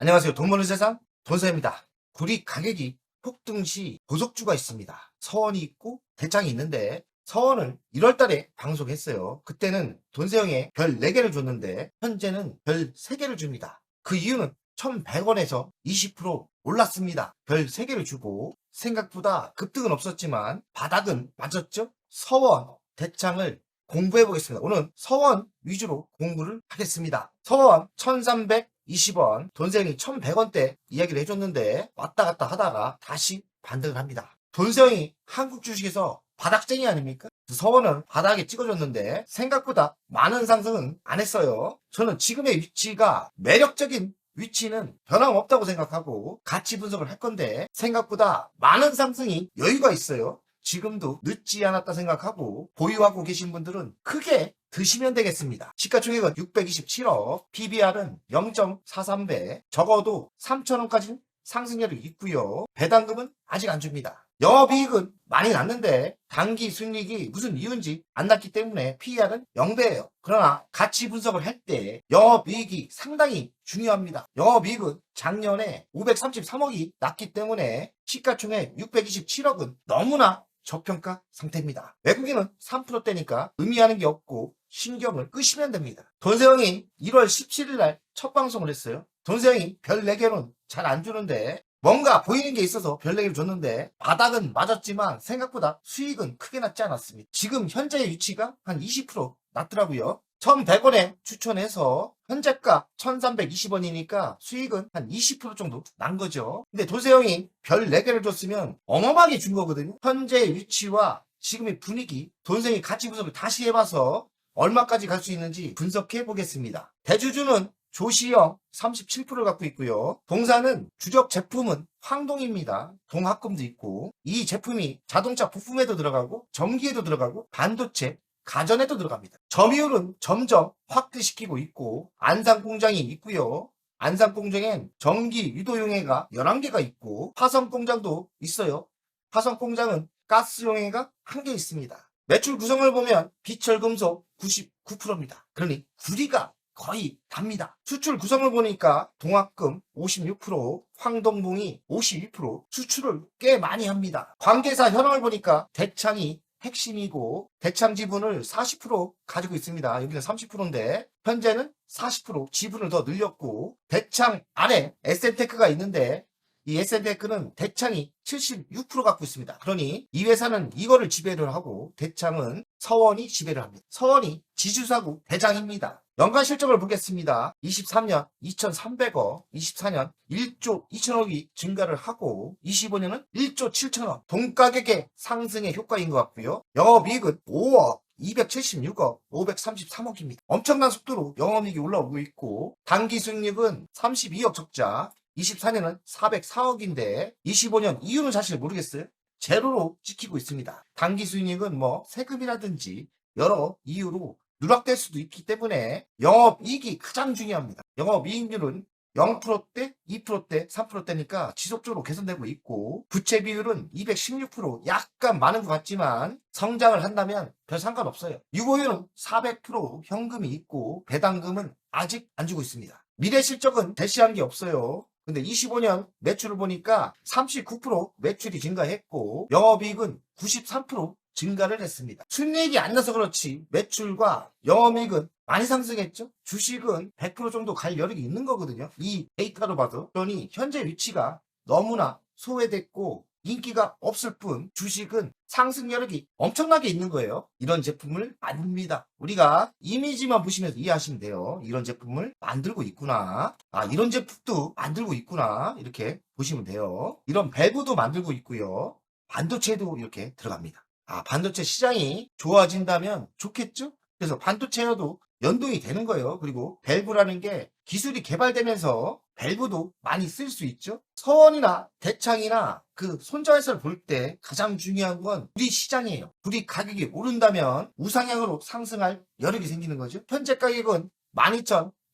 안녕하세요. 돈 버는 세상 돈사입니다. 구리 가격이 폭등 시 보석주가 있습니다. 서원이 있고 대창이 있는데 서원을 1월 달에 방송했어요. 그때는 돈세형에 별 4개를 줬는데 현재는 별 3개를 줍니다. 그 이유는 1100원에서 20% 올랐습니다. 별 3개를 주고 생각보다 급등은 없었지만 바닥은 맞았죠? 서원, 대창을 공부해 보겠습니다. 오늘 서원 위주로 공부를 하겠습니다. 서원 1320원, 돈세형이 1100원대 이야기를 해줬는데 왔다 갔다 하다가 다시 반등을 합니다. 돈세형이 한국 주식에서 바닥쟁이 아닙니까? 서원은 바닥에 찍어줬는데 생각보다 많은 상승은 안 했어요. 저는 지금의 위치가 매력적인 위치는 변함없다고 생각하고 가치 분석을 할 건데 생각보다 많은 상승이 여유가 있어요. 지금도 늦지 않았다 생각하고 보유하고 계신 분들은 크게 드시면 되겠습니다. 시가총액은 627억, PBR은 0.43배, 적어도 3,000원까지는 상승률이 있고요. 배당금은 아직 안 줍니다. 영업이익은 많이 났는데 단기 순이익이 무슨 이유인지 안 났기 때문에 PER은 0배예요. 그러나 가치 분석을 할 때 영업이익이 상당히 중요합니다. 영업이익은 작년에 533억이 났기 때문에 시가총액 627억은 너무나 저평가 상태입니다. 외국인은 3%대니까 의미하는 게 없고 신경을 끄시면 됩니다. 돈세형이 1월 17일 날 첫 방송을 했어요. 돈세형이 별 4개는 잘 안 주는데 뭔가 보이는 게 있어서 별 4개를 줬는데 바닥은 맞았지만 생각보다 수익은 크게 났지 않았습니다. 지금 현재의 위치가 한 20% 났더라고요. 1100원에 추천해서 현재가 1320원이니까 수익은 한 20% 정도 난 거죠. 근데 도세형이 별 4개를 줬으면 어마어마하게 준 거거든요. 현재의 위치와 지금의 분위기, 돈세형이 가치 분석을 다시 해봐서 얼마까지 갈 수 있는지 분석해 보겠습니다. 대주주는 조시영 37%를 갖고 있고요. 동사는 주력 제품은 황동입니다. 동합금도 있고 이 제품이 자동차 부품에도 들어가고 전기에도 들어가고 반도체, 가전에도 들어갑니다. 점유율은 점점 확대시키고 있고 안산공장이 있고요. 안산공장엔 전기 유도용해가 11개가 있고 화성공장도 있어요. 화성공장은 가스용해가 1개 있습니다. 매출 구성을 보면 비철금속 99%입니다. 그러니 구리가 거의 답니다. 수출 구성을 보니까 동합금 56%, 황동봉이 52%, 수출을 꽤 많이 합니다. 관계사 현황을 보니까 대창이 핵심이고 대창 지분을 40% 가지고 있습니다. 여기는 30%인데 현재는 40% 지분을 더 늘렸고 대창 안에 SN테크가 있는데 이 SN테크는 대창이 76% 갖고 있습니다. 그러니 이 회사는 이거를 지배를 하고 대창은 서원이 지배를 합니다. 서원이 지주사고 대장입니다. 연간 실적을 보겠습니다. 23년 2,300억, 24년 1조 2천억이 증가를 하고 25년은 1조 7천억. 동가격의 상승의 효과인 것 같고요. 영업이익은 5억, 276억, 533억입니다. 엄청난 속도로 영업이익이 올라오고 있고 단기 수익률은 32억 적자, 24년은 404억인데 25년 이유는 사실 모르겠어요. 제로로 찍히고 있습니다. 단기 수익률은 뭐 세금이라든지 여러 이유로 누락될 수도 있기 때문에 영업이익이 가장 중요합니다. 영업이익률은 0%대, 2%대, 3%대니까 지속적으로 개선되고 있고 부채 비율은 216%, 약간 많은 것 같지만 성장을 한다면 별 상관없어요. 유보율은 400%, 현금이 있고 배당금은 아직 안 주고 있습니다. 미래 실적은 제시한 게 없어요. 근데 25년 매출을 보니까 39% 매출이 증가했고 영업이익은 93% 증가를 했습니다. 순이익이 안 나서 그렇지 매출과 영업이익은 많이 상승했죠. 주식은 100% 정도 갈 여력이 있는 거거든요. 이 데이터로 봐도. 그러니 현재 위치가 너무나 소외됐고 인기가 없을 뿐 주식은 상승 여력이 엄청나게 있는 거예요. 이런 제품을 만듭니다. 우리가 이미지만 보시면서 이해하시면 돼요. 이런 제품을 만들고 있구나. 아, 이런 제품도 만들고 있구나. 이렇게 보시면 돼요. 이런 밸브도 만들고 있고요. 반도체도 이렇게 들어갑니다. 아, 반도체 시장이 좋아진다면 좋겠죠? 그래서 반도체여도 연동이 되는 거예요. 그리고 밸브라는 게 기술이 개발되면서 밸브도 많이 쓸 수 있죠. 서원이나 대창이나 그 손자회사를 볼 때 가장 중요한 건 우리 시장이에요. 우리 가격이 오른다면 우상향으로 상승할 여력이 생기는 거죠. 현재 가격은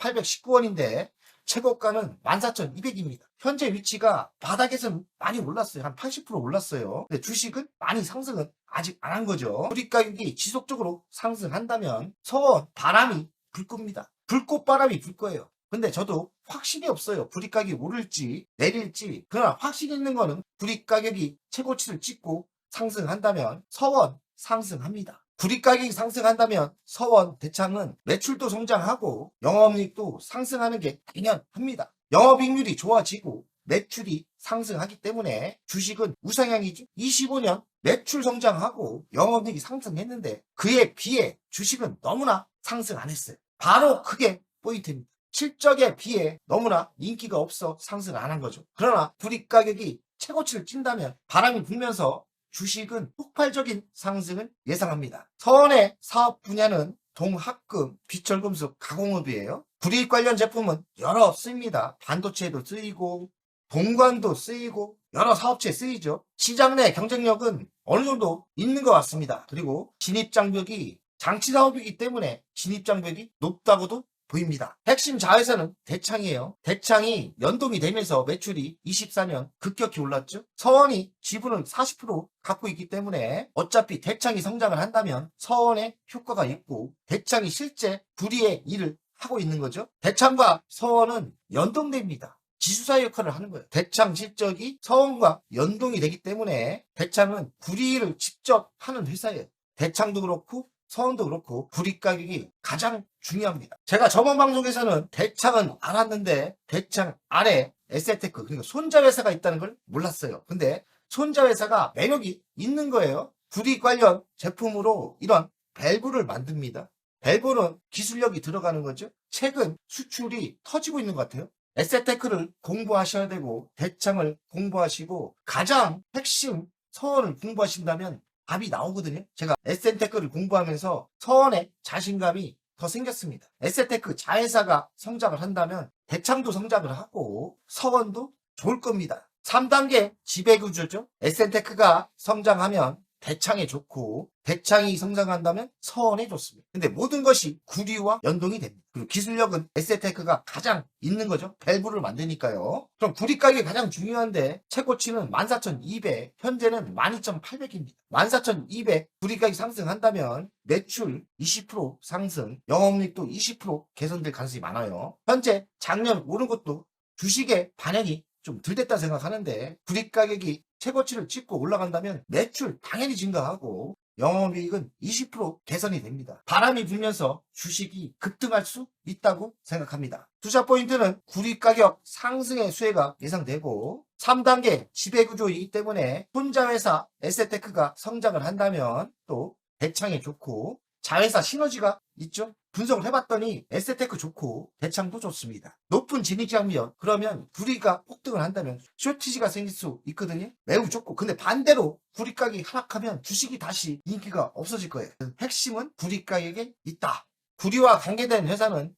12,819원인데 최고가는 14,200입니다. 현재 위치가 바닥에서는 많이 올랐어요. 한 80% 올랐어요. 근데 주식은 많이 상승은 아직 안 한 거죠. 우리 가격이 지속적으로 상승한다면 서원 바람이 불 겁니다. 불꽃바람이 불 거예요. 근데 저도 확신이 없어요. 불이익 가격이 오를지 내릴지. 그러나 확신 있는 거는 불이익 가격이 최고치를 찍고 상승한다면 서원 상승합니다. 불이익 가격이 상승한다면 서원 대창은 매출도 성장하고 영업이익도 상승하는 게 당연합니다. 영업이익률이 좋아지고 매출이 상승하기 때문에 주식은 우상향이죠. 25년 매출 성장하고 영업이익이 상승했는데 그에 비해 주식은 너무나 상승 안 했어요. 바로 그게 포인트입니다. 실적에 비해 너무나 인기가 없어 상승 안 한 거죠. 그러나 불이익 가격이 최고치를 찐다면 바람이 불면서 주식은 폭발적인 상승을 예상합니다. 서원의 사업 분야는 동학금, 비철금속, 가공업이에요. 불이익 관련 제품은 여러 쓰입니다. 반도체도 쓰이고 동관도 쓰이고 여러 사업체에 쓰이죠. 시장 내 경쟁력은 어느 정도 있는 것 같습니다. 그리고 진입장벽이 장치 사업이기 때문에 진입장벽이 높다고도 보입니다. 핵심 자회사는 대창이에요. 대창이 연동이 되면서 매출이 24년 급격히 올랐죠. 서원이 지분을 40% 갖고 있기 때문에 어차피 대창이 성장을 한다면 서원에 효과가 있고 대창이 실제 불이의 일을 하고 있는 거죠. 대창과 서원은 연동됩니다. 지수사 역할을 하는 거예요. 대창 실적이 서원과 연동이 되기 때문에 대창은 불이익을 직접 하는 회사예요. 대창도 그렇고 서원도 그렇고 불이익 가격이 가장 중요합니다. 제가 저번 방송에서는 대창은 알았는데 대창 아래 에세테크 그러니까 손자회사가 있다는 걸 몰랐어요. 근데 손자회사가 매력이 있는 거예요. 불이익 관련 제품으로 이런 밸브를 만듭니다. 밸브는 기술력이 들어가는 거죠. 최근 수출이 터지고 있는 것 같아요. 에세테크를 공부하셔야 되고 대창을 공부하시고 가장 핵심 서원을 공부하신다면 답이 나오거든요. 제가 에센테크를 공부하면서 서원에 자신감이 더 생겼습니다. 에센테크 자회사가 성장을 한다면 대창도 성장을 하고 서원도 좋을 겁니다. 3단계 지배구조죠. 에센테크가 성장하면 대창에 좋고 대창이 성장한다면 서원에 좋습니다. 근데 모든 것이 구리와 연동이 됩니다. 그리고 기술력은 에세테크가 가장 있는 거죠. 밸브를 만드니까요. 그럼 구리 가격이 가장 중요한데 최고치는 14,200, 현재는 12,800입니다. 14,200 구리 가격이 상승한다면 매출 20% 상승, 영업이익도 20% 개선될 가능성이 많아요. 현재 작년 오른 것도 주식의 반영이 좀 덜 됐다 생각하는데 불이익 가격이 최고치를 찍고 올라간다면 매출 당연히 증가하고 영업이익은 20% 개선이 됩니다. 바람이 불면서 주식이 급등할 수 있다고 생각합니다. 투자 포인트는 불이익 가격 상승의 수혜가 예상되고 3단계 지배구조이기 때문에 혼자회사 에세테크가 성장을 한다면 또 대창에 좋고 자회사 시너지가 있죠. 분석을 해봤더니 에세테크 좋고 대창도 좋습니다. 높은 진입장벽 그러면 불이익가 폭등을 한다면 쇼티지가 생길 수 있거든요. 매우 좋고 근데 반대로 불이익 가격이 하락하면 주식이 다시 인기가 없어질 거예요. 핵심은 불이익 가격에 있다. 구리와 관계된 회사는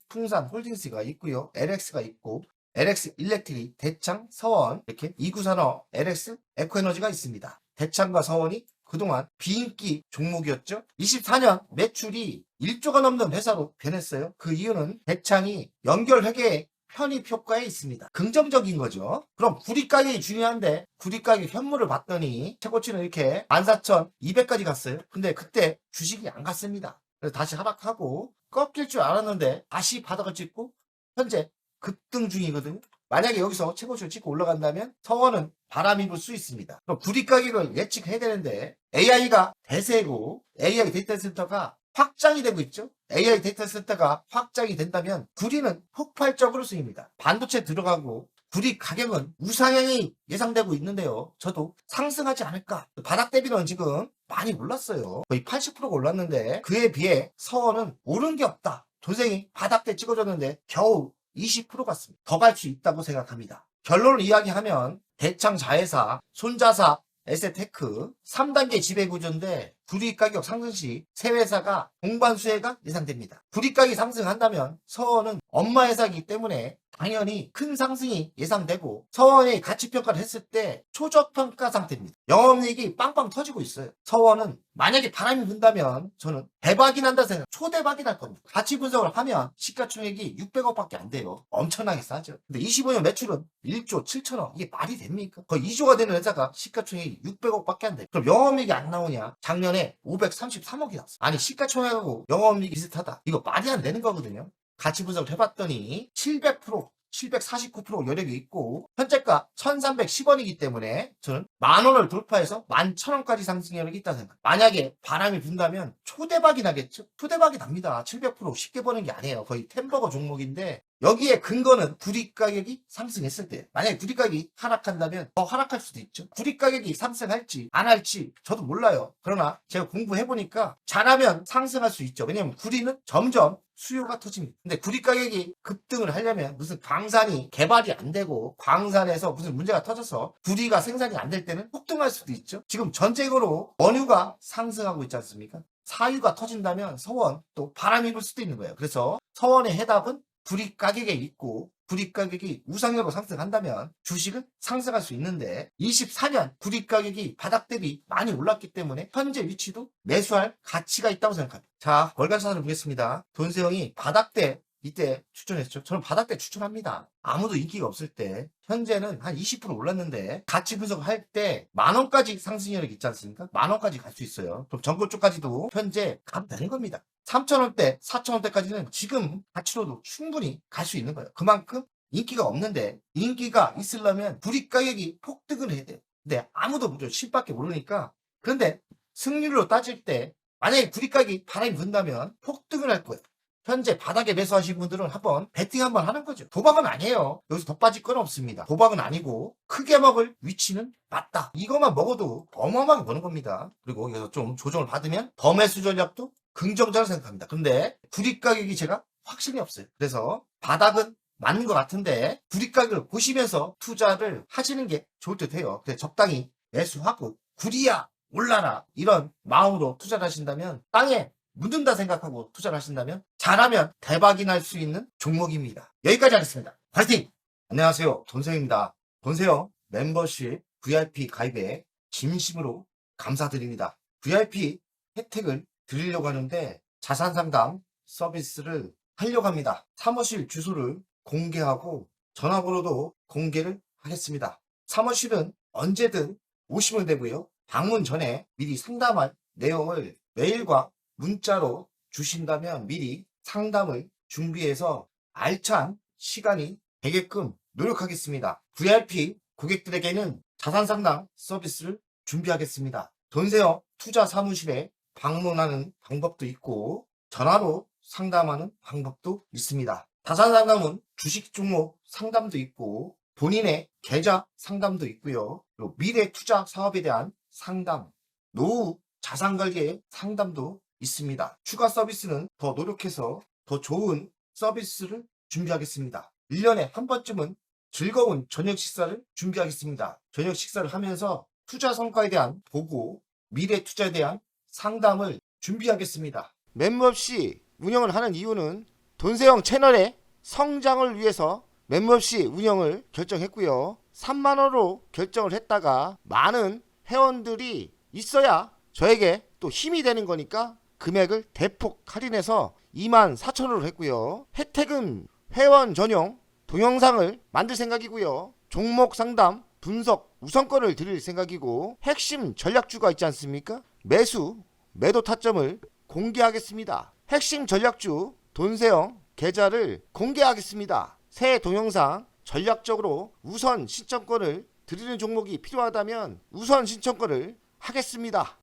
풍산홀딩스가 있고요. LX가 있고 LX 일렉트릭, 대창, 서원 이렇게 이구산업, LX, 에코에너지가 있습니다. 대창과 서원이 그동안 비인기 종목이었죠. 24년 매출이 1조가 넘는 회사로 변했어요. 그 이유는 대창이 연결회계에 편입 효과에 있습니다. 긍정적인 거죠. 그럼 불이익 가격이 중요한데 불이익 가격 현물을 봤더니 최고치는 이렇게 14,200까지 갔어요. 근데 그때 주식이 안 갔습니다. 그래서 다시 하락하고 꺾일 줄 알았는데 다시 바닥을 찍고 현재 급등 중이거든요. 만약에 여기서 최고치를 찍고 올라간다면 서원은 바람이 불 수 있습니다. 그럼 불이익 가격을 예측해야 되는데 AI가 대세고 AI 데이터 센터가 확장이 되고 있죠. AI 데이터 센터가 확장이 된다면 구리는 폭발적으로 쓰입니다. 반도체 들어가고 구리 가격은 우상향이 예상되고 있는데요. 저도 상승하지 않을까. 바닥 대비는 지금 많이 올랐어요. 거의 80%가 올랐는데 그에 비해 서원은 오른 게 없다. 도생이 바닥대 찍어줬는데 겨우 20% 같습니다. 더 갈 수 있다고 생각합니다. 결론을 이야기하면 대창 자회사, 손자사, 에세테크 3단계 지배구조인데 불이익 가격 상승 시 세 회사가 동반 수혜가 예상됩니다. 불이익 가격이 상승한다면 서원은 엄마 회사이기 때문에 당연히 큰 상승이 예상되고 서원의 가치평가를 했을 때 초저평가 상태입니다. 영업이익이 빵빵 터지고 있어요. 서원은 만약에 바람이 분다면 저는 대박이 난다 생각, 초대박이 날 겁니다. 가치 분석을 하면 시가총액이 600억밖에 안 돼요. 엄청나게 싸죠. 근데 25년 매출은 1조 7천억. 이게 말이 됩니까? 거의 2조가 되는 회사가 시가총액이 600억밖에 안 돼. 그럼 영업이익이 안 나오냐? 작년에 533억이 났어. 아니 시가총액하고 영업이익이 비슷하다. 이거 말이 안 되는 거거든요. 가치 분석을 해봤더니 700%, 749% 여력이 있고 현재가 1310원이기 때문에 저는 10,000원을 돌파해서 11,000원까지 상승 여력이 있다고 생각합니다. 만약에 바람이 분다면 초대박이 나겠죠? 초대박이 납니다. 700% 쉽게 버는 게 아니에요. 거의 템버거 종목인데 여기에 근거는 구리 가격이 상승했을 때, 만약에 구리 가격이 하락한다면 더 하락할 수도 있죠. 구리 가격이 상승할지 안 할지 저도 몰라요. 그러나 제가 공부해보니까 잘하면 상승할 수 있죠. 왜냐면 구리는 점점 수요가 터집니다. 근데 구리 가격이 급등을 하려면 무슨 광산이 개발이 안 되고 광산에서 무슨 문제가 터져서 구리가 생산이 안 될 때는 폭등할 수도 있죠. 지금 전쟁으로 원유가 상승하고 있지 않습니까? 사유가 터진다면 서원 또 바람이 불 수도 있는 거예요. 그래서 서원의 해답은 구리 가격에 있고 구리 가격이 우상향으로 상승한다면 주식은 상승할 수 있는데 24년 구리 가격이 바닥 대비 많이 올랐기 때문에 현재 위치도 매수할 가치가 있다고 생각합니다. 자, 월간 차트를 보겠습니다. 돈세형이 바닥대 이때 추천했죠. 저는 바닥대 추천합니다. 아무도 인기가 없을 때 현재는 한 20% 올랐는데 가치 분석을 할 때 10,000원까지 상승 여력이 있지 않습니까? 10,000원까지 갈 수 있어요. 그럼 전고 쪽까지도 현재 가면 되는 겁니다. 3,000원대, 4,000원대까지는 지금 가치로도 충분히 갈 수 있는 거예요. 그만큼 인기가 없는데 인기가 있으려면 구리 가격이 폭등을 해야 돼요. 근데 아무도 10밖에 모르니까. 그런데 승률로 따질 때 만약에 구리 가격이 바람이 분다면 폭등을 할 거예요. 현재 바닥에 매수하신 분들은 한번 배팅 한번 하는 거죠. 도박은 아니에요. 여기서 더 빠질 건 없습니다. 도박은 아니고 크게 먹을 위치는 맞다. 이것만 먹어도 어마어마하게 버는 겁니다. 그리고 여기서 좀 조정을 받으면 더 매수 전략도 긍정적으로 생각합니다. 근데 구리 가격이 제가 확신이 없어요. 그래서 바닥은 맞는 것 같은데 구리 가격을 보시면서 투자를 하시는 게 좋을 듯 해요. 그래서 적당히 매수하고 구리야 올라라 이런 마음으로 투자를 하신다면 땅에 묻는다 생각하고 투자를 하신다면 잘하면 대박이 날 수 있는 종목입니다. 여기까지 하겠습니다. 파이팅! 안녕하세요. 돈세형입니다. 돈세형 멤버십 VIP 가입에 진심으로 감사드립니다. VIP 혜택을 드리려고 하는데 자산상담 서비스를 하려고 합니다. 사무실 주소를 공개하고 전화번호도 공개를 하겠습니다. 사무실은 언제든 오시면 되고요. 방문 전에 미리 상담할 내용을 메일과 문자로 주신다면 미리 상담을 준비해서 알찬 시간이 되게끔 노력하겠습니다. VIP 고객들에게는 자산상담 서비스를 준비하겠습니다. 돈세형 투자 사무실에 방문하는 방법도 있고 전화로 상담하는 방법도 있습니다. 자산상담은 주식 종목 상담도 있고 본인의 계좌 상담도 있고요. 그리고 미래 투자 사업에 대한 상담, 노후 자산관리의 상담도 있습니다. 추가 서비스는 더 노력해서 더 좋은 서비스를 준비하겠습니다. 1년에 한 번쯤은 즐거운 저녁 식사를 준비하겠습니다. 저녁 식사를 하면서 투자 성과에 대한 보고, 미래 투자에 대한 상담을 준비하겠습니다. 멤버십 운영을 하는 이유는 돈세형 채널의 성장을 위해서 멤버십 운영을 결정했고요. 3만원으로 결정을 했다가 많은 회원들이 있어야 저에게 또 힘이 되는 거니까 금액을 대폭 할인해서 24,000원으로 했고요. 혜택은 회원 전용 동영상을 만들 생각이고요. 종목 상담, 분석, 우선권을 드릴 생각이고 핵심 전략주가 있지 않습니까? 매수, 매도 타점을 공개하겠습니다. 핵심 전략주 돈세형 계좌를 공개하겠습니다. 새 동영상 전략적으로 우선 신청권을 드리는 종목이 필요하다면 우선 신청권을 하겠습니다.